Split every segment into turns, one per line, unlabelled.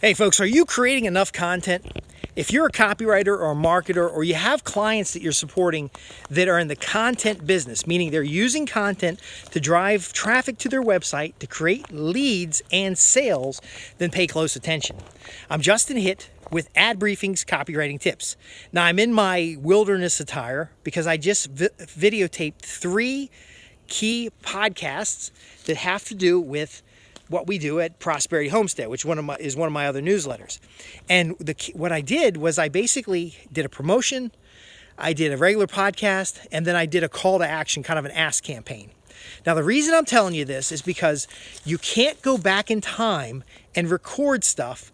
Hey folks, are you creating enough content? If you're a copywriter or a marketer, or you have clients that you're supporting that are in the content business, meaning they're using content to drive traffic to their website, to create leads and sales, then pay close attention. I'm Justin Hitt with Ad Briefing's Copywriting Tips. Now I'm in my wilderness attire because I just videotaped 3 key podcasts that have to do with what we do at Prosperity Homestead, which is one of my other newsletters. And what I did was I basically did a promotion, I did a regular podcast, and then I did a call to action, kind of an ask campaign. Now, the reason I'm telling you this is because you can't go back in time and record stuff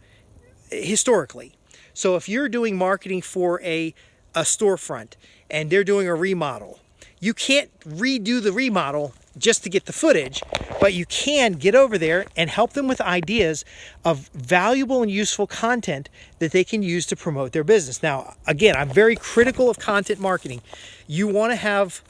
historically. So if you're doing marketing for a storefront and they're doing a remodel, you can't redo the remodel just to get the footage, but you can get over there and help them with ideas of valuable and useful content that they can use to promote their business. Now, again, I'm very critical of content marketing. You want to have,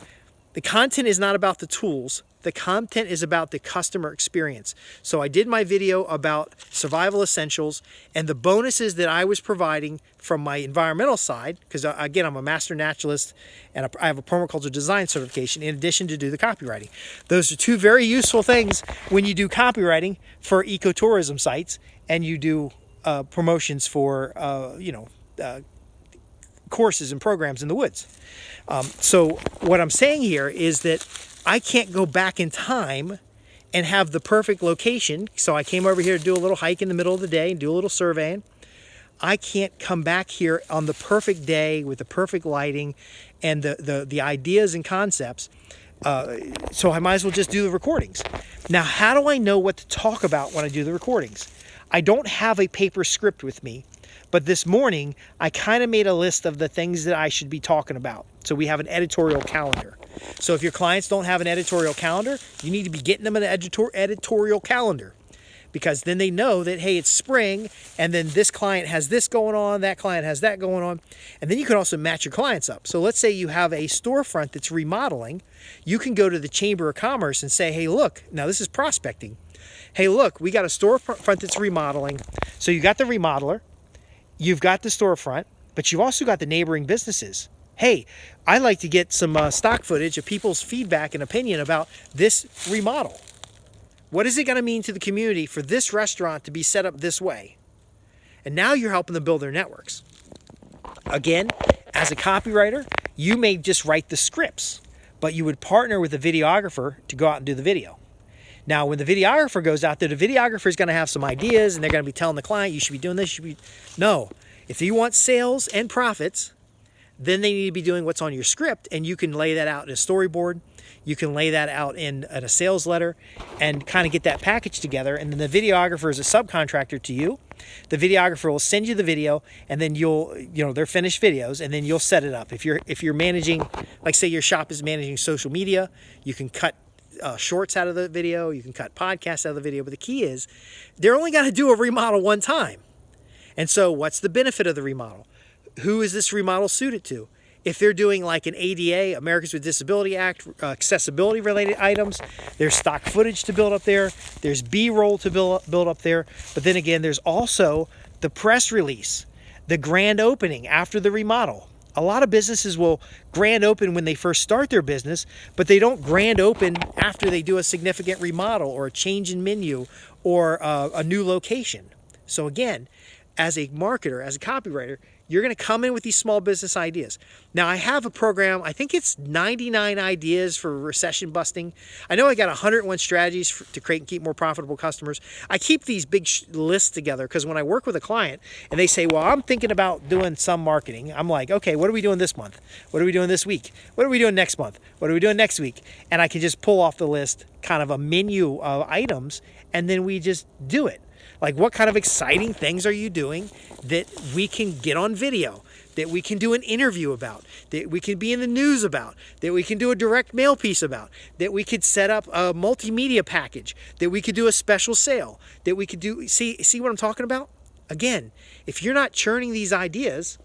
the content is not about the tools. The content is about the customer experience. So I did my video about survival essentials and the bonuses that I was providing from my environmental side, because again, I'm a master naturalist and I have a permaculture design certification in addition to do the copywriting. Those are 2 very useful things when you do copywriting for ecotourism sites and you do promotions for, courses and programs in the woods. So what I'm saying here is that I can't go back in time and have the perfect location. So I came over here to do a little hike in the middle of the day and do a little surveying. I can't come back here on the perfect day with the perfect lighting and the ideas and concepts. So I might as well just do the recordings. Now, how do I know what to talk about when I do the recordings? I don't have a paper script with me, but this morning I kind of made a list of the things that I should be talking about. So we have an editorial calendar. So if your clients don't have an editorial calendar, you need to be getting them an editorial calendar, because then they know that, hey, it's spring, and then this client has this going on, that client has that going on. And then you can also match your clients up. So let's say you have a storefront that's remodeling. You can go to the Chamber of Commerce and say, hey, look, now this is prospecting. Hey, look, we got a storefront that's remodeling. So you got the remodeler, you've got the storefront, but you've also got the neighboring businesses. Hey, I like to get some stock footage of people's feedback and opinion about this remodel. What is it going to mean to the community for this restaurant to be set up this way? And now you're helping them build their networks. Again, as a copywriter, you may just write the scripts, but you would partner with a videographer to go out and do the video. Now, when the videographer goes out there, the videographer is going to have some ideas, and they're going to be telling the client, you should be doing this, No. If you want sales and profits, then they need to be doing what's on your script, and you can lay that out in a storyboard. You can lay that out in a sales letter and kind of get that package together. And then the videographer is a subcontractor to you. The videographer will send you the video, and then they're finished videos, and then you'll set it up. If you're managing, like say your shop is managing social media, you can cut shorts out of the video, you can cut podcasts out of the video. But the key is they're only going to do a remodel one time. And so what's the benefit of the remodel? Who is this remodel suited to? If they're doing like an ADA, Americans with Disability Act, accessibility related items, there's stock footage to build up there. There's B-roll to build up there. But then again, there's also the press release, the grand opening after the remodel. A lot of businesses will grand open when they first start their business, but they don't grand open after they do a significant remodel or a change in menu or a new location. So again, as a marketer, as a copywriter, you're going to come in with these small business ideas. Now, I have a program, I think it's 99 ideas for recession busting. I know I got 101 strategies to create and keep more profitable customers. I keep these big lists together because when I work with a client and they say, well, I'm thinking about doing some marketing, I'm like, okay, what are we doing this month? What are we doing this week? What are we doing next month? What are we doing next week? And I can just pull off the list kind of a menu of items, and then we just do it. Like, what kind of exciting things are you doing that we can get on video, that we can do an interview about, that we can be in the news about, that we can do a direct mail piece about, that we could set up a multimedia package, that we could do a special sale, that we could do, see what I'm talking about? Again, if you're not churning these ideas,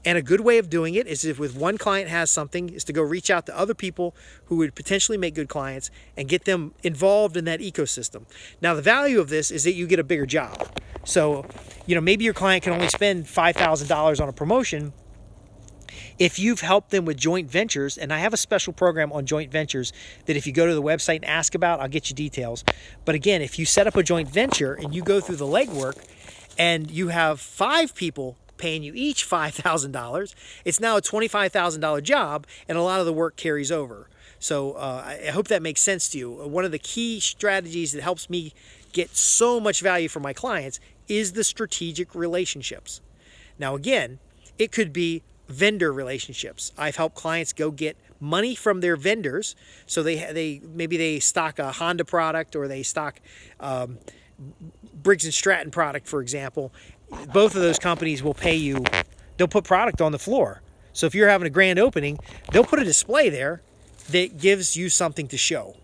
and a good way of doing it is if with one client has something, is to go reach out to other people who would potentially make good clients and get them involved in that ecosystem. Now, the value of this is that you get a bigger job. So, maybe your client can only spend $5,000 on a promotion. If you've helped them with joint ventures, and I have a special program on joint ventures that if you go to the website and ask about, I'll get you details. But again, if you set up a joint venture and you go through the legwork and you have 5 people paying you each $5,000, it's now a $25,000 job, and a lot of the work carries over. So I hope that makes sense to you. One of the key strategies that helps me get so much value from my clients is the strategic relationships. Now, again, it could be vendor relationships. I've helped clients go get money from their vendors. So maybe they stock a Honda product, or they stock Briggs and Stratton product, for example. Both of those companies will pay you. They'll put product on the floor. So if you're having a grand opening, they'll put a display there that gives you something to show.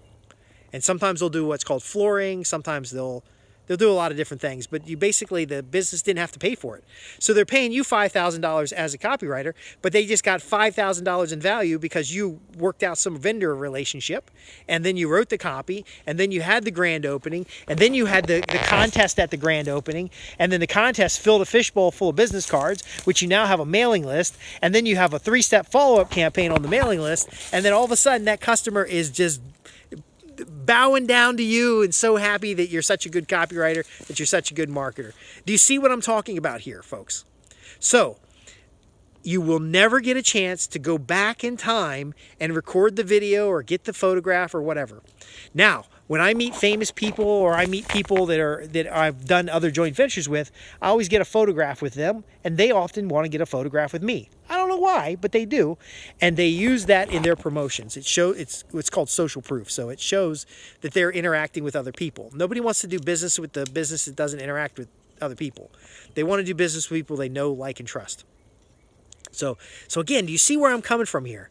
And sometimes they'll do what's called flooring. Sometimes they'll do a lot of different things, but the business didn't have to pay for it. So they're paying you $5,000 as a copywriter, but they just got $5,000 in value because you worked out some vendor relationship, and then you wrote the copy, and then you had the grand opening, and then you had the contest at the grand opening, and then the contest filled a fishbowl full of business cards, which you now have a mailing list, and then you have a 3-step follow-up campaign on the mailing list, and then all of a sudden that customer is just bowing down to you and so happy that you're such a good copywriter, that you're such a good marketer. Do you see what I'm talking about here, folks? So you will never get a chance to go back in time and record the video or get the photograph or whatever. Now, when I meet famous people, or I meet people that I've done other joint ventures with, I always get a photograph with them, and they often want to get a photograph with me. I don't know why, but they do, and they use that in their promotions. It's what's called social proof, so it shows that they're interacting with other people. Nobody wants to do business with the business that doesn't interact with other people. They want to do business with people they know, like, and trust. So again, do you see where I'm coming from here?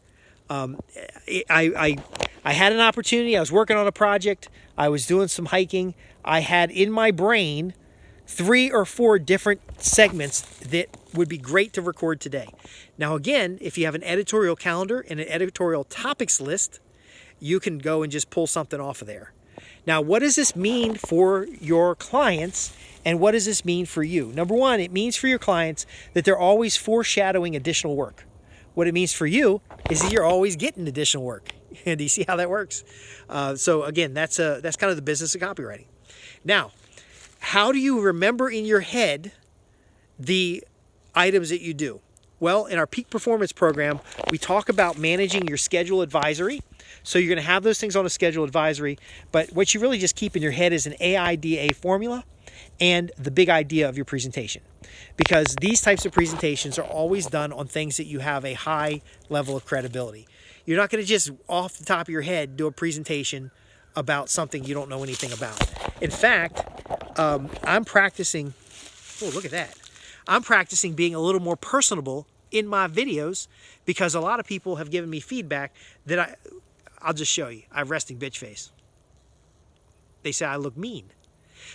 I had an opportunity. I was working on a project. I was doing some hiking. I had in my brain 3 or 4 different segments that would be great to record today. Now, again, if you have an editorial calendar and an editorial topics list, you can go and just pull something off of there. Now, what does this mean for your clients, and what does this mean for you? Number one, it means for your clients that they're always foreshadowing additional work. What it means for you is that you're always getting additional work. Do you see how that works? So again, that's kind of the business of copywriting. Now, how do you remember in your head the items that you do? Well, in our peak performance program, we talk about managing your schedule advisory. So you're going to have those things on a schedule advisory, but what you really just keep in your head is an AIDA formula and the big idea of your presentation. Because these types of presentations are always done on things that you have a high level of credibility. You're not going to just off the top of your head do a presentation about something you don't know anything about. In fact, I'm practicing, oh, look at that. I'm practicing being a little more personable in my videos, because a lot of people have given me feedback that I'll just show you. I have resting bitch face. They say I look mean.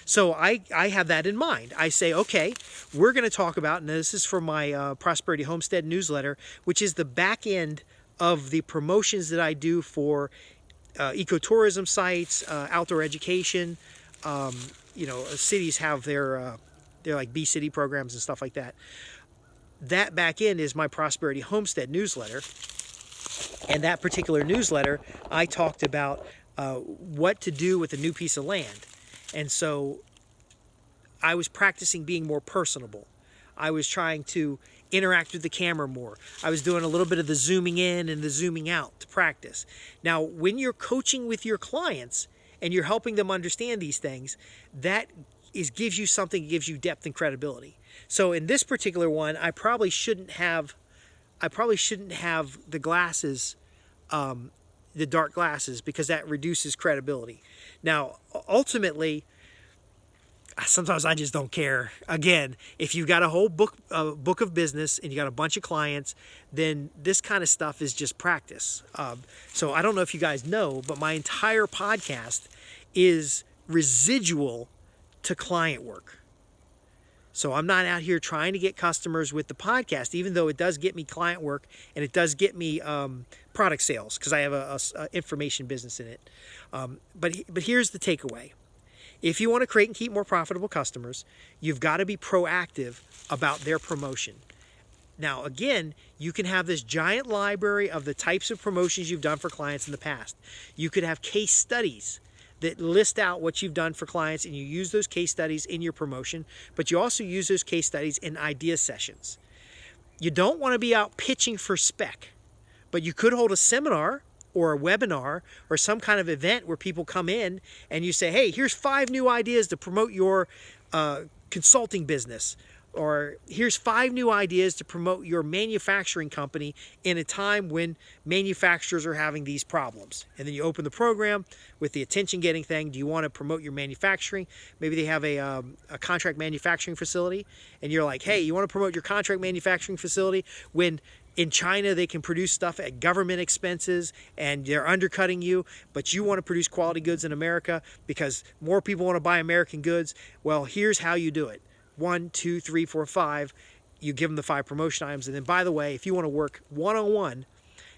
So I have that in mind. I say, okay, we're going to talk about, and this is for my Prosperity Homestead newsletter, which is the back end of the promotions that I do for ecotourism sites, outdoor education. Cities have their like Bee City programs and stuff like that. That back end is my Prosperity Homestead newsletter. And that particular newsletter, I talked about what to do with a new piece of land. And so I was practicing being more personable. I was trying to interact with the camera more. I was doing a little bit of the zooming in and the zooming out to practice. Now, when you're coaching with your clients and you're helping them understand these things, that gives you something, gives you depth and credibility. So in this particular one, I probably shouldn't have the glasses, the dark glasses, because that reduces credibility. Now, ultimately, sometimes I just don't care. Again, if you've got a whole book of business and you got a bunch of clients, then this kind of stuff is just practice. So I don't know if you guys know, but my entire podcast is residual to client work. So I'm not out here trying to get customers with the podcast, even though it does get me client work and it does get me product sales, because I have a information business in it. But here's the takeaway. If you want to create and keep more profitable customers, you've got to be proactive about their promotion. Now, again, you can have this giant library of the types of promotions you've done for clients in the past. You could have case studies that list out what you've done for clients, and you use those case studies in your promotion, but you also use those case studies in idea sessions. You don't want to be out pitching for spec, but you could hold a seminar or a webinar or some kind of event where people come in and you say, hey, here's 5 new ideas to promote your consulting business. Or here's 5 new ideas to promote your manufacturing company in a time when manufacturers are having these problems. And then you open the program with the attention-getting thing. Do you want to promote your manufacturing? Maybe they have a contract manufacturing facility, and you're like, hey, you want to promote your contract manufacturing facility when in China they can produce stuff at government expenses and they're undercutting you, but you want to produce quality goods in America because more people want to buy American goods. Well, here's how you do it. 1, 2, 3, 4, 5. You give them the 5 promotion items. And then, by the way, if you want to work one-on-one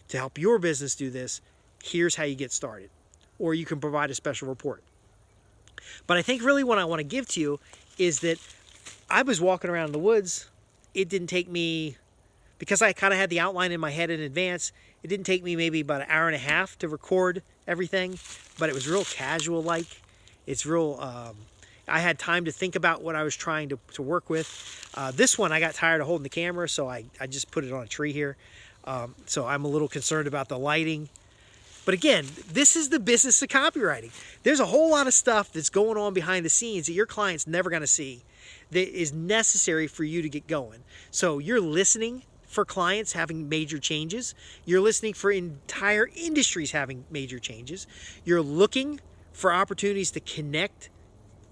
to help your business do this, here's how you get started. Or you can provide a special report. But I think really what I want to give to you is that I was walking around in the woods. It didn't take me, because I kind of had the outline in my head in advance, it didn't take me maybe about an hour and a half to record everything. But it was real casual-like. It's real... I had time to think about what I was trying to work with. This one, I got tired of holding the camera, so I just put it on a tree here. So I'm a little concerned about the lighting. But again, this is the business of copywriting. There's a whole lot of stuff that's going on behind the scenes that your client's never going to see that is necessary for you to get going. So you're listening for clients having major changes. You're listening for entire industries having major changes. You're looking for opportunities to connect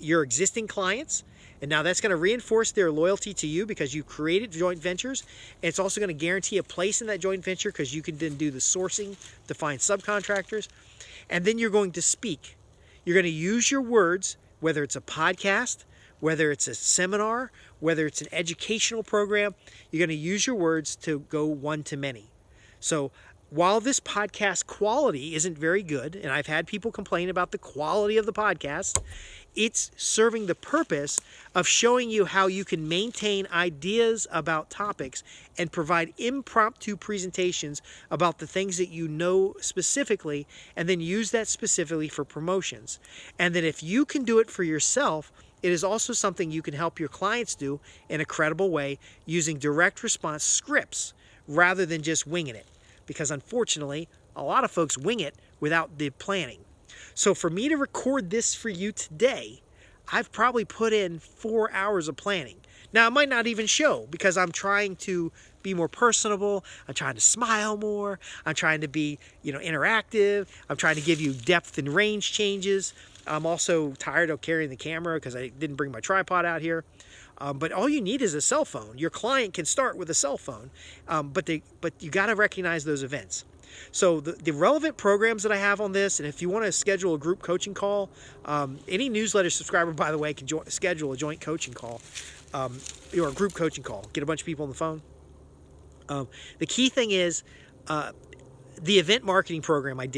your existing clients, and now that's going to reinforce their loyalty to you because you created joint ventures, and it's also going to guarantee a place in that joint venture because you can then do the sourcing to find subcontractors. And then you're going to speak. You're going to use your words, whether it's a podcast, whether it's a seminar, whether it's an educational program. You're going to use your words to go one-to-many. So while this podcast quality isn't very good, and I've had people complain about the quality of the podcast, it's serving the purpose of showing you how you can maintain ideas about topics and provide impromptu presentations about the things that you know specifically, and then use that specifically for promotions. And then if you can do it for yourself, it is also something you can help your clients do in a credible way using direct response scripts rather than just winging it. Because unfortunately, a lot of folks wing it without the planning. So for me to record this for you today, I've probably put in 4 hours of planning. Now, it might not even show because I'm trying to be more personable. I'm trying to smile more. I'm trying to be, interactive. I'm trying to give you depth and range changes. I'm also tired of carrying the camera because I didn't bring my tripod out here. But all you need is a cell phone. Your client can start with a cell phone, but you got to recognize those events. So the relevant programs that I have on this, and if you want to schedule a group coaching call, any newsletter subscriber, by the way, can schedule a joint coaching call or a group coaching call. Get a bunch of people on the phone. The key thing is the event marketing program I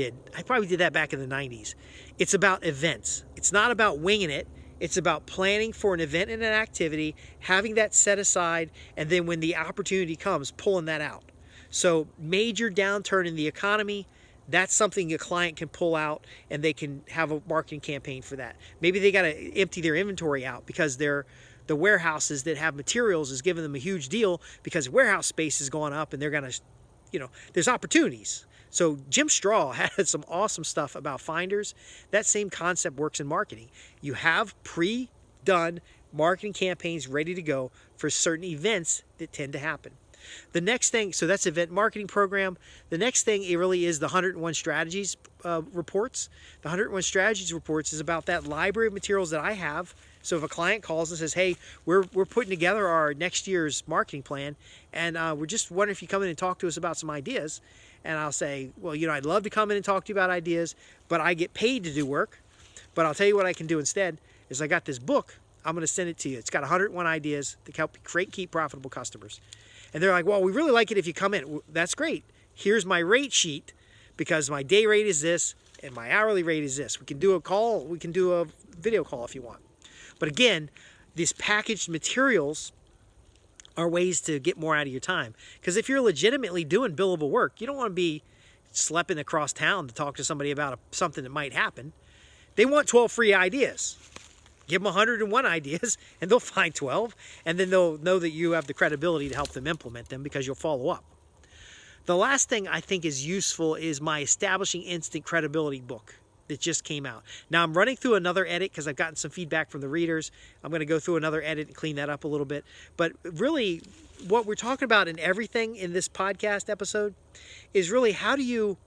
probably did that back in the 90s. It's about events. It's not about winging it. It's about planning for an event and an activity, having that set aside, and then when the opportunity comes, pulling that out. So major downturn in the economy, that's something a client can pull out and they can have a marketing campaign for that. Maybe they got to empty their inventory out because the warehouses that have materials is giving them a huge deal because warehouse space has gone up and they're going to, there's opportunities. So Jim Straw had some awesome stuff about finders. That same concept works in marketing. You have pre-done marketing campaigns ready to go for certain events that tend to happen. The next thing, so that's event marketing program. The next thing, it really is the 101 strategies reports. The 101 strategies reports is about that library of materials that I have. So if a client calls and says, hey, we're putting together our next year's marketing plan, and we're just wondering if you come in and talk to us about some ideas. And I'll say, well, I'd love to come in and talk to you about ideas, but I get paid to do work. But I'll tell you what I can do instead is I got this book. I'm going to send it to you. It's got 101 ideas to help you create and keep profitable customers. And they're like, well, we really like it if you come in. Well, that's great. Here's my rate sheet because my day rate is this and my hourly rate is this. We can do a call. We can do video call if you want. But again, these packaged materials are ways to get more out of your time. Because if you're legitimately doing billable work, you don't want to be schlepping across town to talk to somebody about something that might happen. They want 12 free ideas. Give them 101 ideas and they'll find 12, and then they'll know that you have the credibility to help them implement them because you'll follow up. The last thing I think is useful is my Establishing Instant Credibility book that just came out. Now I'm running through another edit because I've gotten some feedback from the readers. I'm going to go through another edit and clean that up a little bit. But really, what we're talking about in everything in this podcast episode is really how do you,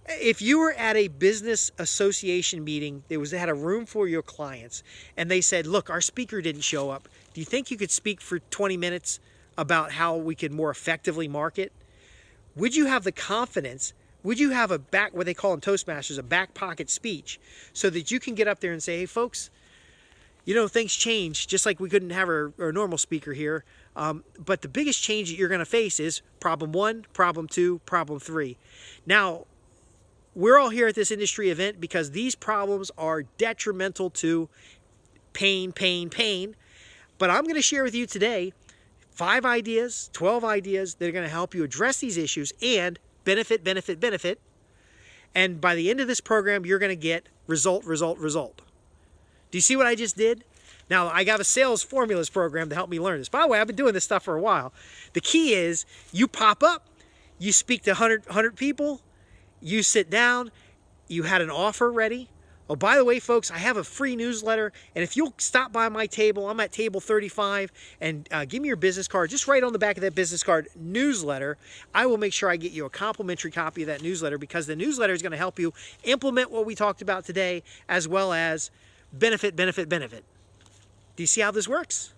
if you were at a business association meeting, they had a room for your clients, and they said, look, our speaker didn't show up. Do you think you could speak for 20 minutes about how we could more effectively market? Would you have the confidence? Would you have what they call in Toastmasters, a back pocket speech, so that you can get up there and say, hey, folks, things change, just like we couldn't have our normal speaker here. But the biggest change that you're going to face is problem 1, problem 2, problem 3. Now, we're all here at this industry event because these problems are detrimental to pain. But I'm going to share with you today 5 ideas, 12 ideas that are going to help you address these issues and benefit. And by the end of this program, you're going to get result. Do you see what I just did? Now, I got a sales formulas program to help me learn this. By the way, I've been doing this stuff for a while. The key is you pop up, you speak to 100 people, you sit down, you had an offer ready. Oh, by the way, folks, I have a free newsletter, and if you'll stop by my table, I'm at table 35, and give me your business card. Just write on the back of that business card, newsletter. I will make sure I get you a complimentary copy of that newsletter, because the newsletter is going to help you implement what we talked about today, as well as benefit. Do you see how this works?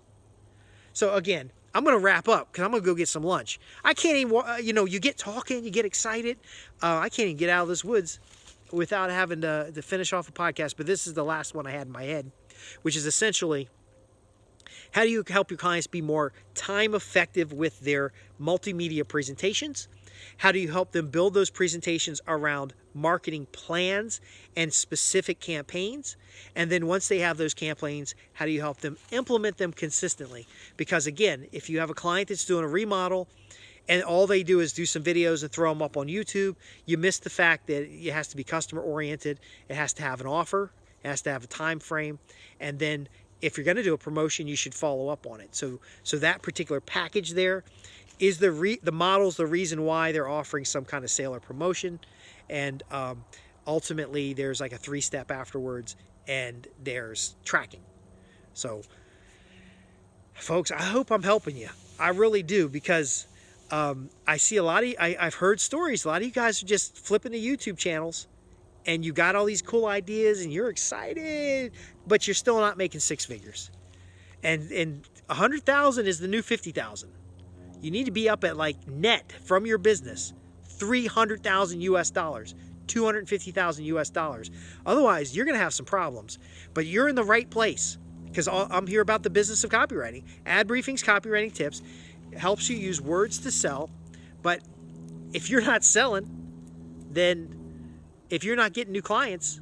So again, I'm going to wrap up because I'm going to go get some lunch. I can't even, you get talking, you get excited. I can't even get out of this woods without having to finish off a podcast. But this is the last one I had in my head, which is essentially, how do you help your clients be more time effective with their multimedia presentations? How do you help them build those presentations around marketing plans and specific campaigns? And then once they have those campaigns, how do you help them implement them consistently? Because again, if you have a client that's doing a remodel and all they do is do some videos and throw them up on YouTube, you miss the fact that it has to be customer oriented. It has to have an offer. It has to have a time frame. And then if you're going to do a promotion, you should follow up on it. So that particular package there is the model's the reason why they're offering some kind of sale or promotion. And ultimately, there's like a 3-step afterwards, and there's tracking. So, folks, I hope I'm helping you. I really do, because I see a lot of, I've heard stories. A lot of you guys are just flipping the YouTube channels, and you got all these cool ideas, and you're excited, but you're still not making 6 figures. And 100,000 is the new 50,000. You need to be up at like net from your business, $300,000 US, $250,000 US. Otherwise, you're going to have some problems. But you're in the right place, because I'm here about the business of copywriting. Ad Briefings Copywriting Tips helps you use words to sell. But if you're not selling, then if you're not getting new clients,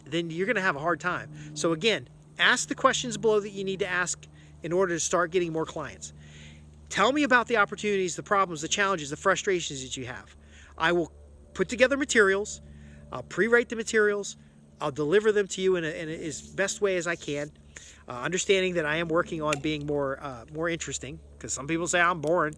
then you're going to have a hard time. So again, ask the questions below that you need to ask in order to start getting more clients. Tell me about the opportunities, the problems, the challenges, the frustrations that you have. I will put together materials. I'll pre-write the materials. I'll deliver them to you in as best way as I can. Understanding that I am working on being more interesting, because some people say I'm boring.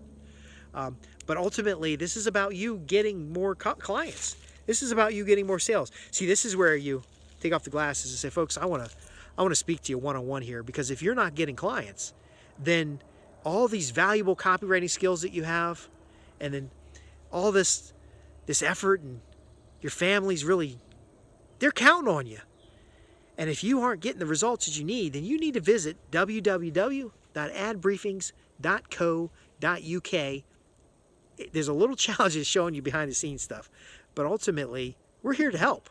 But ultimately, this is about you getting more clients. This is about you getting more sales. See, this is where you take off the glasses and say, folks, I want to speak to you one-on-one here, because if you're not getting clients, then all these valuable copywriting skills that you have, and then all this effort, and your family's really, they're counting on you. And if you aren't getting the results that you need, then you need to visit www.adbriefings.co.uk. There's a little challenge in showing you behind the scenes stuff, but ultimately, we're here to help.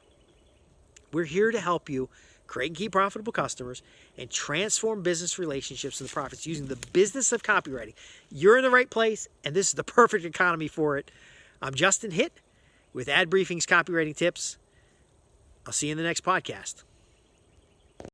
We're here to help you create and keep profitable customers and transform business relationships and the profits using the business of copywriting. You're in the right place, and this is the perfect economy for it. I'm Justin Hitt with Ad Briefings Copywriting Tips. I'll see you in the next podcast.